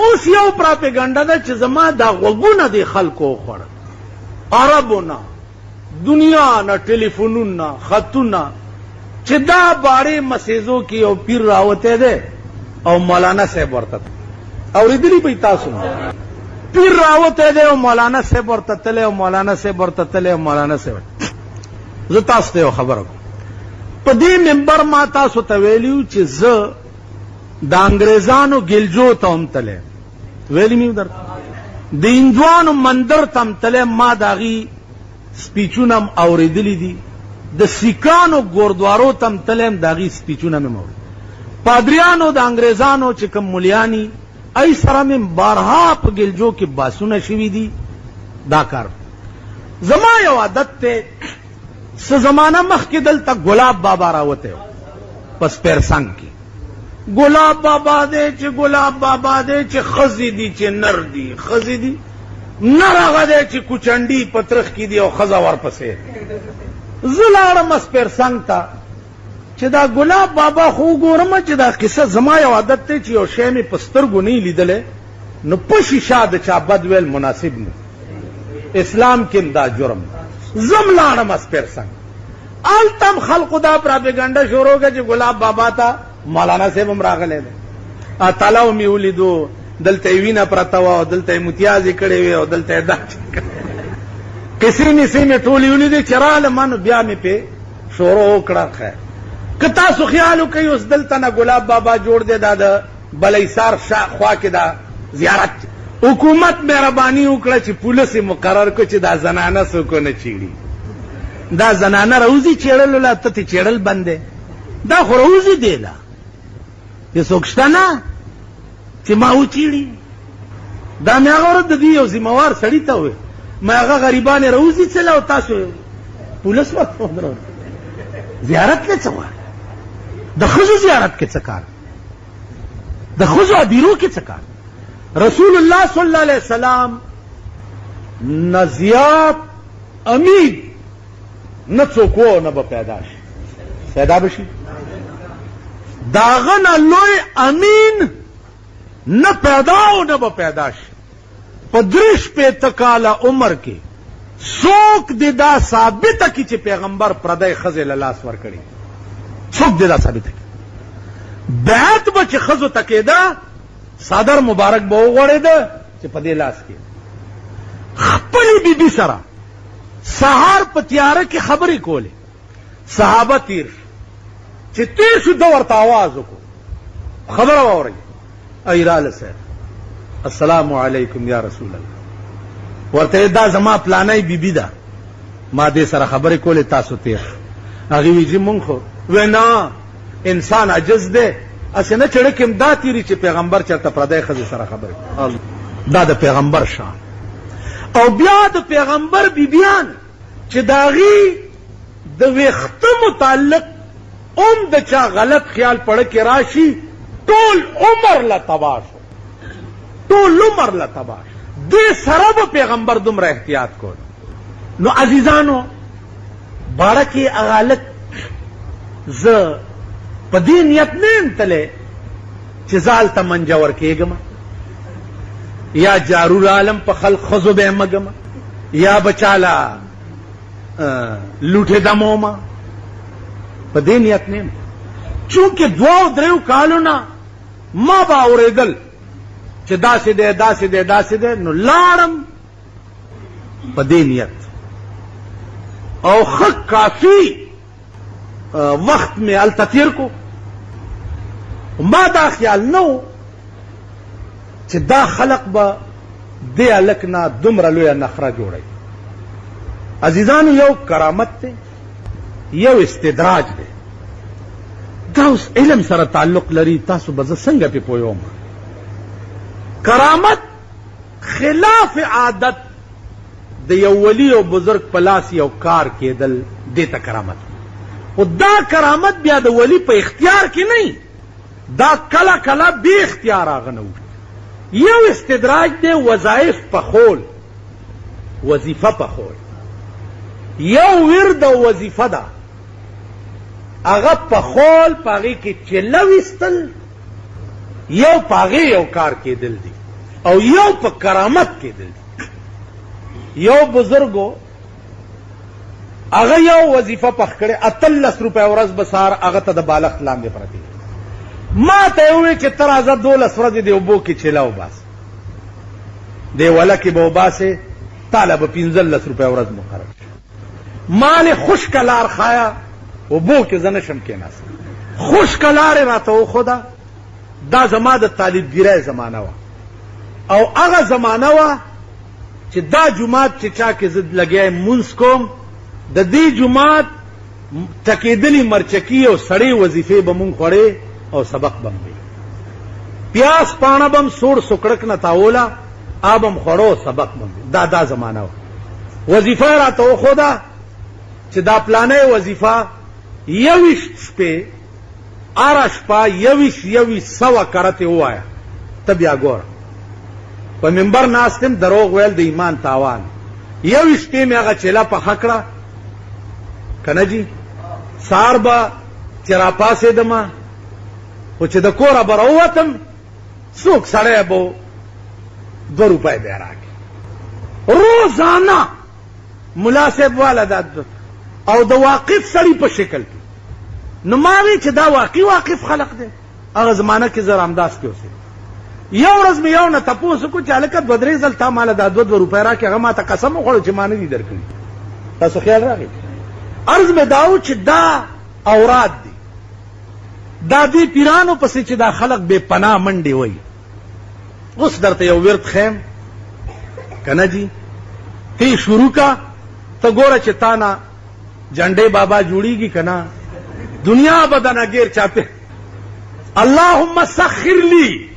اوس یو پراپیګنډا ده چې زما دا غوږونه د خلکو خوړ عربونه دنیا نه ټلیفونونه خطونه چې دا باړې مسیزو کې یو پیر راوته ده او مولانا صاحب ورته اوریدلی په تاسو پیر راوته ده او مولانا صاحب ورته تله او مولانا صاحب ورته تله او مولانا صاحب زه تاسو ته خبره کوم په دې منبر ما تاسو ته ویلیو چې زه د انګريزانو ګلجو ته هم تله ویلی مې درته د هندوانو مندر ته هم تله ما داغي سپیچونه اوریدلی دي د سیکانو ګوردوارو ته هم تله داغي سپیچونه مې اورید پادریانو د انګريزانو چې کوم ملياني ای سره مې بارها په ګلجو کې باسونه شوي دي دا کار زما یو عادت ته څه زمانہ مخکې دلته ګلاب بابا راوته پس پیرسنګ کې ګلاب بابا دې چې ګلاب بابا دې چې خزي دي چې نر دي خزي دي نر هغه دې چې کوچنډي پترخ کې دي او خزا ورپسې زلاړم اس پیرسنګ ته چې دا ګلاب بابا خو ګورم چې دا قصه زما یو عادت ته چې یو شی مې پسترګو نه لیدلې نو په شیشه د چا بد ویل مناسب نه اسلام کې دا جرم زم لاړم اس پیرسنګ آلتم خلقو دا پراپیګنډا شروع کړه چې ګلاب بابا ته مولانا صاحب هم راغلی دی تالاو مې ولیدو دلته یې وینه پرته وه او دلته یې متیازې کړې وې او دلته یې دا قصې نسې مې ټولې ولیدې چې راغله ما نو بیا مې پې شروع وکړه خیر که تاسو خیال وکئ اوس دلته نه ګلاب بابا جوړ دی دا د بلیسار خوا کې دا زیارت حکومت مهرباني وکړه چې پولیس یې مقرر کړ چې دا زنانه څوک نه چیړي دا زنانه روزي چیړلو لا ته چیړل بند دی دا خو روزي دی لا چې څوک شته نه چې ما وچیړي دا مې هغه ورځ د دې یو ذمہوار سړي ته وویل ما هغه غریبانې روزي څله او تاسو پولیس ورته ودرول زیارت کې څه وایي د ښځو زیارت کې څه کار د ښځو هدیرو کې څه کار رسول الله صلی الله علیه وسلم نه زیات امید نه څوک و نه به پیدا شي پیدا بشي د هغه نه لوی امین نه پیدا او نه به پیدا شي په 3 کاله عمر کې څوک دې دا ثابته کړي چې پیغمبر پردی ښځې له لاس ورکړي څوک دې دا ثابته کړي بیعت به چې ښځو ته کېده صدر مبارک به وغوړېده چې په دې لاس کې خپلې بیبي سره سهار په تیاره کې خبرې کولې صحابه تیر چې تیر شو ده ورته آواز وکړو خبره واورئ ایراله صاحب السلام علیکم یا رسول الله ورته دا زما پلانای بیبي ده ما دې سره خبرې کولې تاسو تیر هغې وی چې مونږ خو وی نه انسان عجز دی اسې نه چړک دا تیري چې پیغمبر چېرته پردی ښځې سره خبرې دا د پیغمبر شان او بیا د پیغمبر بیبیان چې د هغې د ویښته متعلق د چا غلط خیال پړه کې راشي ټول عمر له تباه شو ټول عمر له تباه شو دې سره به پیغمبر دومره احتیاط کول نو عزیزانو باړه کې هغه هلک زه په دې نیت نه یم تلی چې زه هلته منجور کېږم یا جارور عالم په خلق ښځو به یې مږم یا به چاله لوټې دمومه په دې نیت نه یم چونکې 2-3 کالو نه ما به اورېدل چې داسې دی داسې دی داسې دی نو لاړم په دې نیت او ښه کافي وخت مې هلته تېر کو ما دا خیال نه و چې دا خلق به دې هلک نه دومره لویه نخره جوړوي عزیزانو یو کرامت دی یو استدراج دی دا اوس علم سره تعلق لري تاسو به زه څنګه پې پوهوم کرامت خلاف عادت د یو ولی او بزرگ په لاس یو کار کېدل دې ته کرامت خو دا کرامت بیا د ولی په اختیار کې نه دا کله کله بې اختیار هغه نه یو استدراج دی وظایف پخول وظیفه پخول یو ورد او وظیفه ده هغه پخول په هغې کې چله ویستل یو په هغې یو کار کېدل دي او یو په کرامت کېدل. یو بزرګو هغه یو وظیفه پخ کړې 18 روپۍ ورځ به سهار هغه ته د بالښت لاندې پرتې. ما ته یې وویل چې ته راځه 12 ورځې د اوبو کې چیله وباسه، دې ولکې به وباسې، تاله به 15 روپۍ ورځ مقرر شي. ما لې خشکه لار ښایه، اوبو کې زه نشم کېناستلی. خشکه لارې راته وښوده. دا زما د طالبګیرۍ زمانه وه، او هغه زمانه وه چې دا جومات چې چا کې زه لګیا مونځ کوم، د دې جومات ټکېدلي مرچکي او سړې وظیفې به مونږ خوړې او سبق به م پیاز پاڼه به م سوړ سکړک نه تاوله، آب هم خوړو سبق به م دا زمانه وه. وظیفه یې راته وښوده چې دا پلانۍ وظیفه 21 شپې هره شپه 21 سوه کرتې ووایه. ته بیا ګوره، په منبر ناست یم، دروغ ویل د ایمان تاوان. 21 شپې مې هغه چیله پخه کړه که نه جي. سهار به چې راپاڅېدمه، خو چې د کوره به راووتم، څوک سړی به 2 روپۍ به یې راکړي روزانه. ملا صاحب والا دا او د واقف سړي په شکل کې. نو ما وی چې دا واقف خلق دی. هغه زمانه کې زه رامداس کې اوسېدم. یو ورځ مې یو نه تپوس وکړو چې هلکه 2-3 ځل تا ماله دا 2 روپۍ راکړې. هغه ما ته قسم وخوړو چې ما نه دي درکړي. تاسو خیال راغی؟ عرض مې دا و چې دا اوراد دي، دا دې پیرانو پسې چې دا خلق بې پناه منډې وایي. اوس درته یو ورد خیم که نه جي، تی شروع کا، ته ګوره چې تا نه جنډې بابا جوړیږي که نه، دنیا به دنه ګیر چاپې. اللهم سخر لی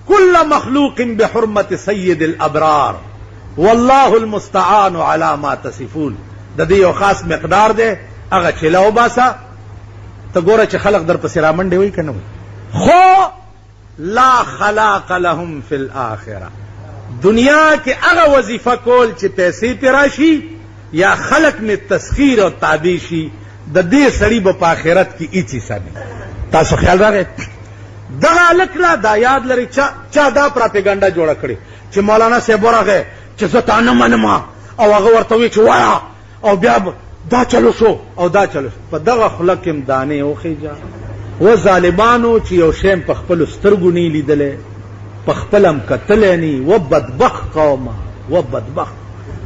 كل مخلوق بحرمة سيد الابرار والله المستعان على ما تصفون. د دې یو خاص مقدار دی، هغه چیله وباسه، ته ګوره چې خلق در پسې رامنډې وایي که نه وایي. خو لا خلاق لهم فی الاخره، دنیا کې هغه وظیفه کول چې پیسې پې راشي یا خلق مې تسخیر او تابع شي، د دې سړي به په آخرت کې هیڅ حصه نه. تاسو خیال راغی؟ دغه هلک لا دا یاد لري چا دا پراپیګنډه جوړه کړې چې مولانا صاحب ورغی چې زه تا نه منم، او هغه ورته وایي چې وایه، او بیا دا چلو شو او دا چلو شو. په دغه خوله کې م دانې وخېجه. و ظالمانو چې یو شی په خپلو سترګو نه لیدلی، په خپله م کتلی نه. و بدبخت قومه، و بدبخت.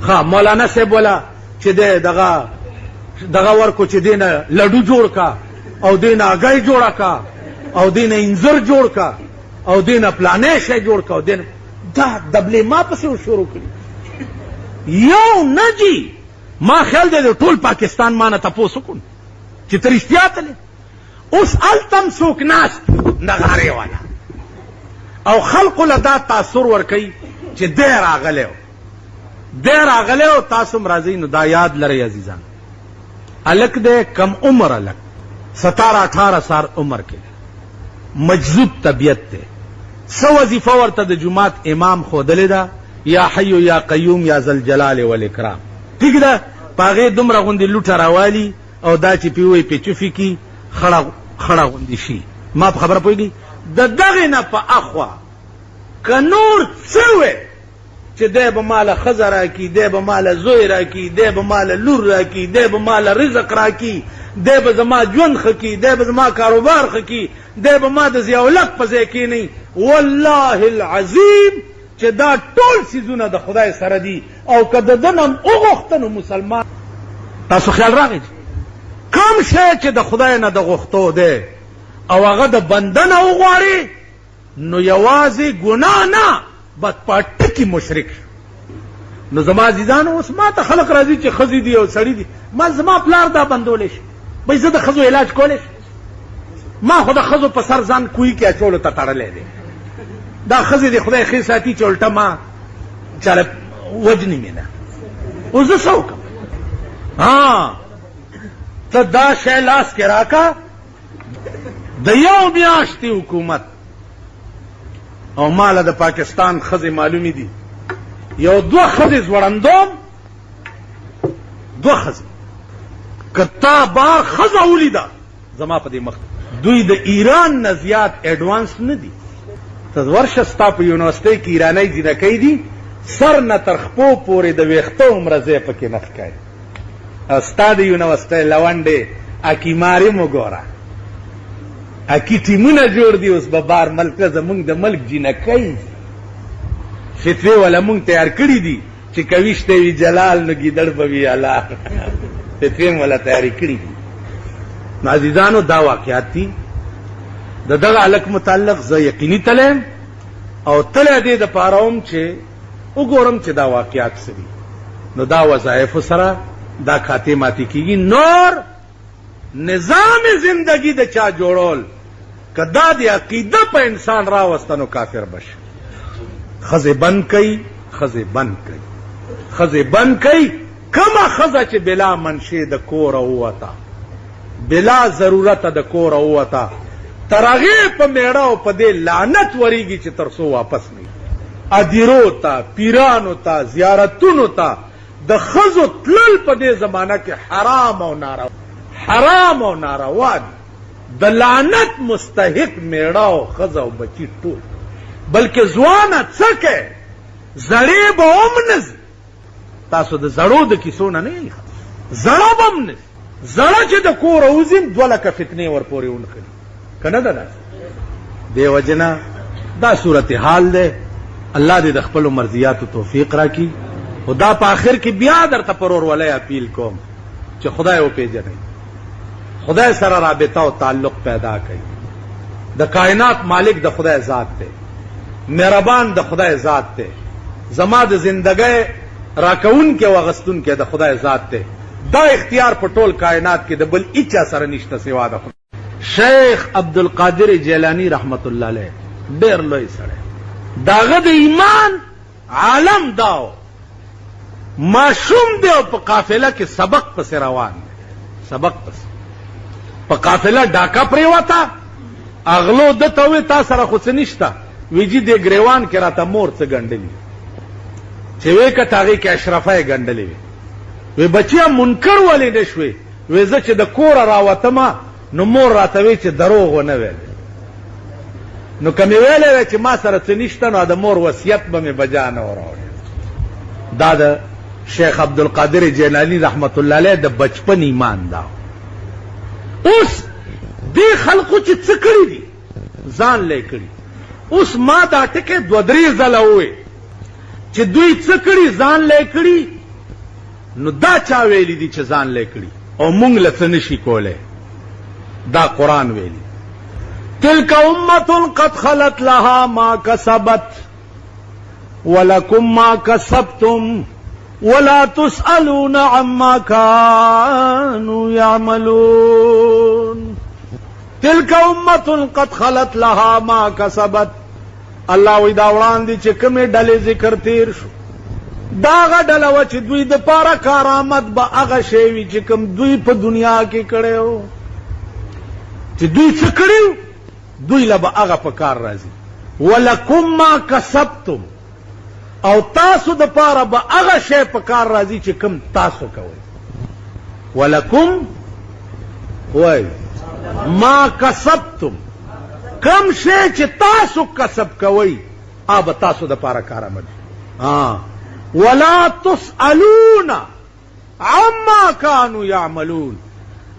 ښه مولانا صاحب والا چې دی دغه ورکو چې دی نه لډو جوړ کا، او دی نه هګۍ جوړه کا، او دی نه انځر جوړ کا، او دی نه پلانې شی جوړ کا، او دی نه دا دبلې ما پسې شروع کړي. یو نه جي، ما خیال دی د ټول پاکستان ما نه تپوس وکړو چې ته رښتیا تلې. اوس هلته م څوک ناست نغارې والا، او خلقو له دا تاثر ورکوي چې دی راغلی او تاسو م راځئ. نو دا یاد لرئ عزیزان، هلک دی کم عمر هلک، 17-18 سال عمر کې، مجذوب طبیعت دی. څه وظیفه ورته د جومات امام ښودلې ده، یا حی یا قیوم یا ذوالجلال والاکرام. ٹھیک ده، په هغې دومره غوندې لوټه راوالي، او دا چې پې وایي پېچوفي کي خړه غوندې شي. ما په خبره پوهېږي؟ د دغې نه په اخوا که نور څه وی چې دی به ماله ښځه راکي، دی به ماله زوی راکي، دی به ماله لور راکي، دی به ماله رزق راکي، دی به زما ژوند ښه کي، دی به زما کاروبار ښه کي، دی به ما د ضیاءالحق په ځای کښېنوي. والله العظیم چې دا ټول څیزونه د خدای سره دي، او که د ده نه م وغوښته نو مسلمان. تاسو خیال راغی؟ کوم شی چې د خدای نه د غوښتو دی او هغه د بنده نه وغواړي، نو یوازې ګناه نه بد په ټکي مشرک شو. نو زما عزیزانو، اوس ما ته خلق راځي چې ښځې دي او سړي دي. ما زما پلار دا بندولی شي، بهی زه د ښځو علاج کولی شم؟ ما خو د ښځو په سر ځان کوی کې اچولو ته تړلی دی. دا ښځې دی خدای ښې ساتي چې الټه ما چاله وجني مې نه. اوس زه څه وکړم؟ ته دا شی لاس کې راکه، د یو میاشتې حکومت، او ماله د پاکستان ښځې معلومې دي، یو 2 ښځې زوړندوم، 2 ښځې. که تا بار ښځه ولیده زما په دې مخ، دوی د ایران نه زیات ایډوانس نه دي. ته ورشه ستا په یونیورسټۍ کې ایرانی جینکۍ دي سر نه تر خپو پورې د ویښته عمره ځای پکې نه ښکاري او ستا د یونیورسټۍ لونډې اکیمارې مو ګوره اکی ټیمونه جوړ دي اوس به بار ملک زمونږ د ملک جینکۍ فتوې والا مونږ تیار کړي دي چې کویشته وي جلال نو ګیدړ به وي الله فتوې والا تیاری کړي دي. نو عزیزانو دا واقعات دي د دغه هلک متعلق زه یقیني تلیم او تلی دې دپاره وم چې وګورم چې دا واقعات څه دي. نو دا وظایفو سره دا کاتې ماتې کېږي. نور نظام زندگی د چا جوړول که دا د عقیده په انسان راوسته نو کافر بشه. ښځې بند کوي ښځې بند کوي ښځې بند کوي کومه ښځه چې بلا منشې د کوره ووته بلا ضرورته د کوره ووته تر هغې په میړه او په دې لعنت وریږي چې تر څو واپس نه ادیرو ته پیرانو ته زیارتونو ته د ښځو تلل په دې زمانه کې حرام او ناروا دي. د لعنت مستحق میړه او ښځه او بچي ټول بلکې ځوانه څه کوي زړې به هم نه ځي. تاسو د زړو د کیسو نه یې زړه به هم نه زړه چې د کوره وځي 2 لکه فتنې ورپورې ونښلي که نه ده داسې. دې وجې نه دا صورتحال دی. الله دې د خپلو مرضیاتو توفیق راکړي. خو دا په آخر کې بیا درته پر ورولۍ اپیل کوم چې خدای وپېژنئ خدای سره رابطه او تعلق پیدا کړئ. د کائنات مالک د خدای ذات دی مهربان د خدای ذات دی زما د زندګۍ راکوونکی او اغستونکی د خدای ذات دی. دا اختیار په ټول کائنات کې د بل هیچا سره نشته سوا د خدای. شیخ عبدالقادر جیلانی رحمت الله علیه ډېر لوی سړی داغه د ایمان عالم داو ماشوم دی او په قافله کې سبق پسې روان دی سبق پسې په قافله ډاکه پرېوته اغلو دته وې تا سره خو څه نشته ویجی دې ګریوان کې راته مور څه ګنډلي چې وې کته هغې کې اشرفه یې ګنډلې وې وی بچیا منکر ولې نه شوې وې زه چې د کوره راوتمه نو مور راته وی چې دروغ ونه ویل نو که مې ویلی وی چې ما سره څه نشته نو د مور وصیت به مې بجا نه وراوړې. دا د شیخ عبدالقادر جیلانی رحمت الله علیه د بچپن ایمان دا. اوس دې خلقو چې څه کړي دي ځان لی کړي. اوس ما دا ټکې 2-3 ځله ووې چې دوی څه کړي ځان لی کړي نو دا چا ویلی دي چې ځان لی کړي او مونږ له څه نشي کولی. دا قرآن ویلی تلک امة قد خلت لها ما کسبت ولکم ما کسبتم ولا تسألون عما كانوا يعملون. تلک امة قد خلت لها ما کسبت. الله وی دا وړاندې چې کومې ډلې ذکر تیر شو داغه ډله وه چې دوی د پاره کارآمد به هغه شی وي چې کوم دوی په دنیا کې کړی و چې دوی څه کړي دوی له به هغه په کار راځي. ولکم ما کسبتم او تاسو د پاره به هغه شی په کار راځي چې کوم تاسو کوئ. ولکم وای ما کسبتم کوم شی چې تاسو کسب کوئ هغه تاسو د پاره کارآمد. ولا تسألون عما كانوا يعملون.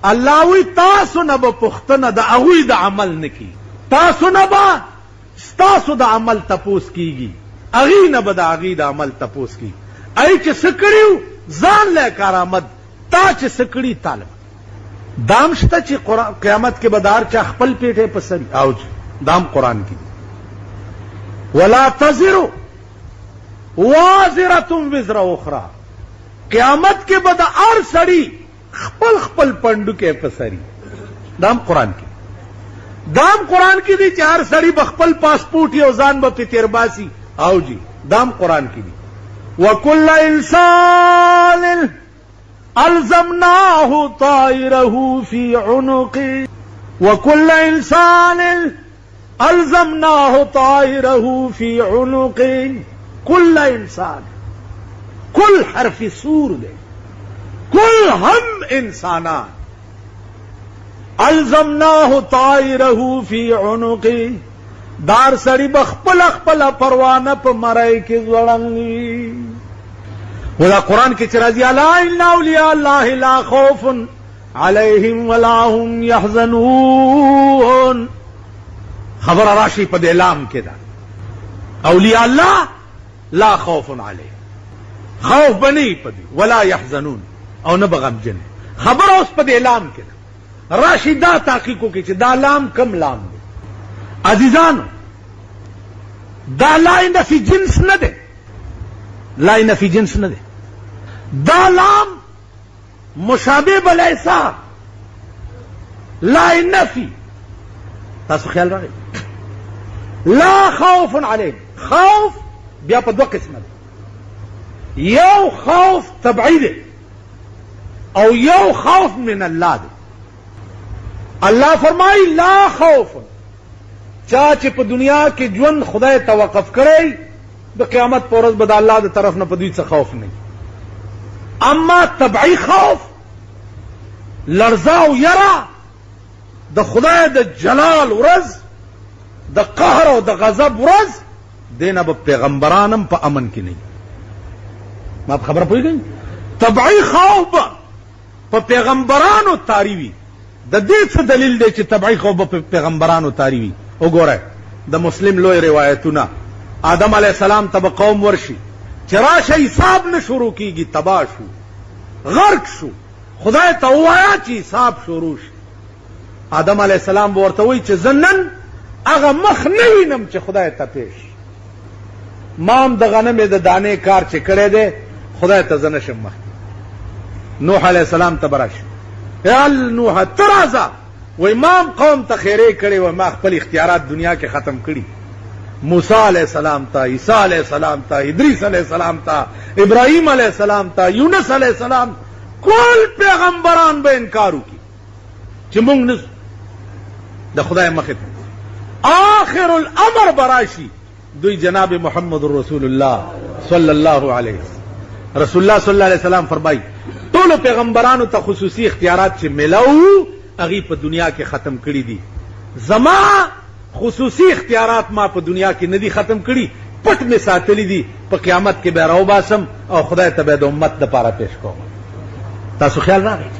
الله وی تاسو نه به پوښتنه د هغوی د عمل نه کی تاسو نه به ستاسو د عمل تپوس کیږي هغې نه به د هغې د عمل تپوس کیږي. ای چې څه کړي ځان له کارآمد تا چې څه کړي طالب دام شته چې قیامت کې به د هر چا خپل پیټې په سري او دام قرآن کې ولا تزر وازرة وزر اخرى. قیامت کې به د هر سړي خپل خپل پنډوکې په سري. دام قرآن کې دی چې هر سړي به خپل پاسپورټ یو ځان به پې تېر باسي او جی دام قرآن کې دی. وکل انسان الزمناه طائره فی عنقه وکل انسان الزمناه طائره فی عنقه. کل انسان کل حرف سور دے کل ہم انسانان الزمناه طائره فی عنقه دار سړی بخپل خپل پروانه په مړی کې ځوړنګي. ولا قرآن کې چې راځي الا ان اولیاء الله لا خوف علیهم ولا هم يحزنون، خبر راشي په اعلام کې ده اولیاء الله لا خوف علیهم، خوف بنی پدی ولا يحزنون او نه بغمجن. خبر اوس په اعلام کې ده راشي دا تحقیقو کې چې دا لام کم لام دی. عزیزانو دا لا نفی جنس نه ده، لا نفی جنس نه ده، دا لام مشابه بلیسا لا نفی. تاسو خیال راغی لا خوف علیهم، خوف بیا په دوه قسمه ده، یو خوف طبعی ده او یو خوف من الله ده. الله فرمای لا خوف، چا چې په دنیا کې ژوند خدای توقف کړی د قیامت پر ورځ به د الله د طرف نه په دوی څه خوف نه. اما طبعی خوف لرزا او یرا د خدای د جلال ورځ د قهر او د غضب ورځ دینه به پیغمبرانم په امن کې نه. ما خبره پوهیږئ طبعی خوف په پیغمبرانو تاری وي. د دې څه دلیل دی چې طبعی خوف په پیغمبرانو تاری وي؟ وګوره د مسلم لوی روایتونه آدم علیہ السلام ته قوم ورشي چې راشه حساب نه شروع کیږي، تباه شو غرق شو، خدای ته وایا چې حساب شروع شي. آدم علیہ السلام ورته وایي چې زنن هغه مخ نه وینم چې خدای ته پیش مام د غنمې د دانې کار چې کړی دی خدای ته زنه شم مخ. نوح علیہ السلام ته براش یا نوح ترازا و امام قوم ته خیره کړي و ما خپل اختیارات دنیا کې ختم کړي. موسی علیہ السلام ته، عیسی علیہ السلام ته، ادریس علیہ السلام ته، ابراہیم علیہ السلام ته، یونس علیہ السلام، کل پیغمبران به انکار وکړي چې موږ نه د خدای مخې ته. آخر الامر براشي دوی جناب محمد رسول الله صلی الله علیه رسول الله صلی الله علیه وسلم فرمایي ټول پیغمبرانو ته خصوصي اختیارات چې ملو هغه په دنیا کې ختم کړي دي. زما خصوصي اختیارات ما په دنیا کې ندي ختم کړي، پټ می ساتلي دي، په قیامت کې به راو باسم او خدای ته به د امت لپاره پیش کوم. تاسو خیال راغی؟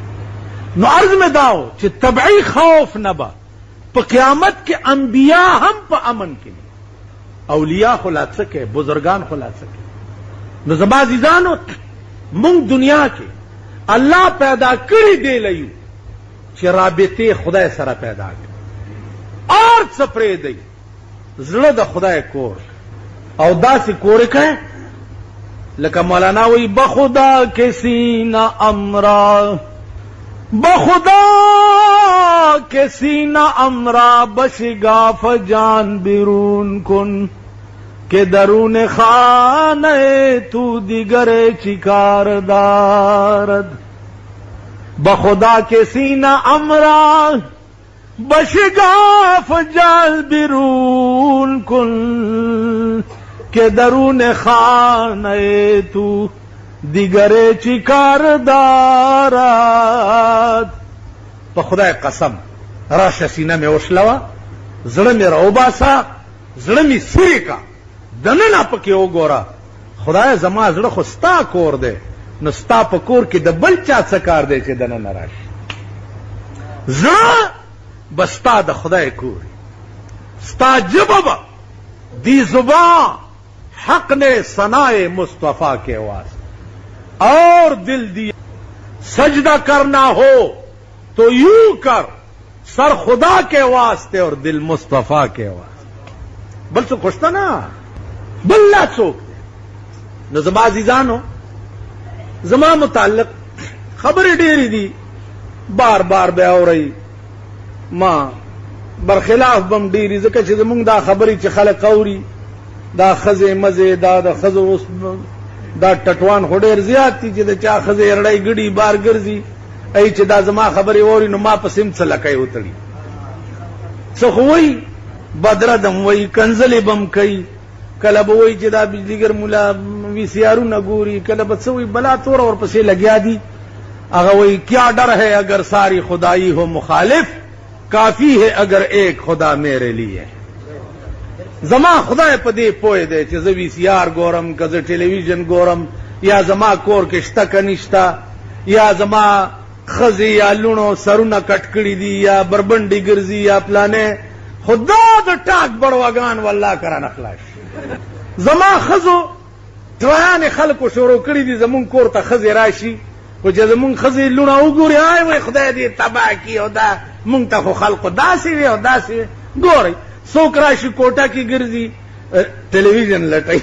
نو عرض می داو چې طبعی خوف نه به په قیامت کې انبیا هم په امن کې دي، اولیاء خلاص کې، بزرگان خلاص کې. نو زما عزیزانو مونږ دنیا کې الله پیدا کړی دی لیو چې رابطه خدای سره پیدا کړي اور څه پرې دی زړه د خدای کور او داسې کور کې لکه مولانا وی بخدا کے سینہ امرا، بخدا کے سینہ امرا بشگاف جان بیرون کن کہ درون خانه تو دیگر چیکار دارد. بخدا کے سینہ امرا بشگاف جان بیرون کن کہ درون خانه تو دیگر چیکار دارد. په خدای قسم راشه سینه مې وشلوه، زړه مې راوباسه، زړه مې سوری کا دننه پکې وګوره. خدای زما زړه خو ستا کور دی، نو ستا په کور کې د بل چا څه کار دی چې دننه راشي؟ زړه به ستا د خدای کور، ستا ژبه به دی زبان حق نے ثنائے مصطفیٰ کے واسطے اور دل دیا سجدہ کرنا ہو تو یوں کر سر خدا کے واسطے اور دل مصطفیٰ کے واسطے. بل څوک خوشته نه، بل لا څوک دی. نو زما عزیزانو زما متعلق خبرې ډېرې دي، بار بار به اورئ، ما برخلاف بم ډېرې، ځکه چې زمونږ دا خبرې چې خلک اوري دا خزه مزه دا د خزه اوس دا ټټوان خو ډېر زیات دي چې د چا خزه رړۍ ګډي بار ګرځي، ای چې دا زما خبرې ووري نو ما په سیم څه لکۍ وتړي، څه خو وایي بدره دم وایي، کنځلې بم کوي، کله به وایي چې دا بجلیګر مولا وی سی آرونه ګوري، کله به څه وایي بلا توره ورپسې لګیا دي. هغه وایي کیا ڈر ہے اگر ساری خدائی ہو مخالف، کافی ہے اگر ایک خدا میرے لیے. زما خدای په دې پوه دی چې زه وی سی آر ګورم که زه ټلویزیون ګورم یا زما کور کې شته که نشته یا زما ښځې یا لوڼو سرونه کټ کړي دي یا بربنډې ګرځي یا پلانې خدا د ټاک بړواګان والله کرانه خلاص زما ښځو ټویانې خلکو شروع کړي دي زمونږ کور ته ښځې راشي خو چې زمونږ ښځې لوڼه وګوري آی وای خدای دې تباه کړي او دا مونږ ته خو خلکو داسې وي او داسې وي ګورئ څوک راشي کوټه کې ګرځي ټلویزیون لټوي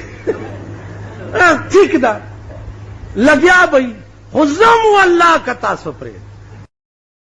ٹھیک ده لګیا به خو زم والله که تاسو پرېږدئ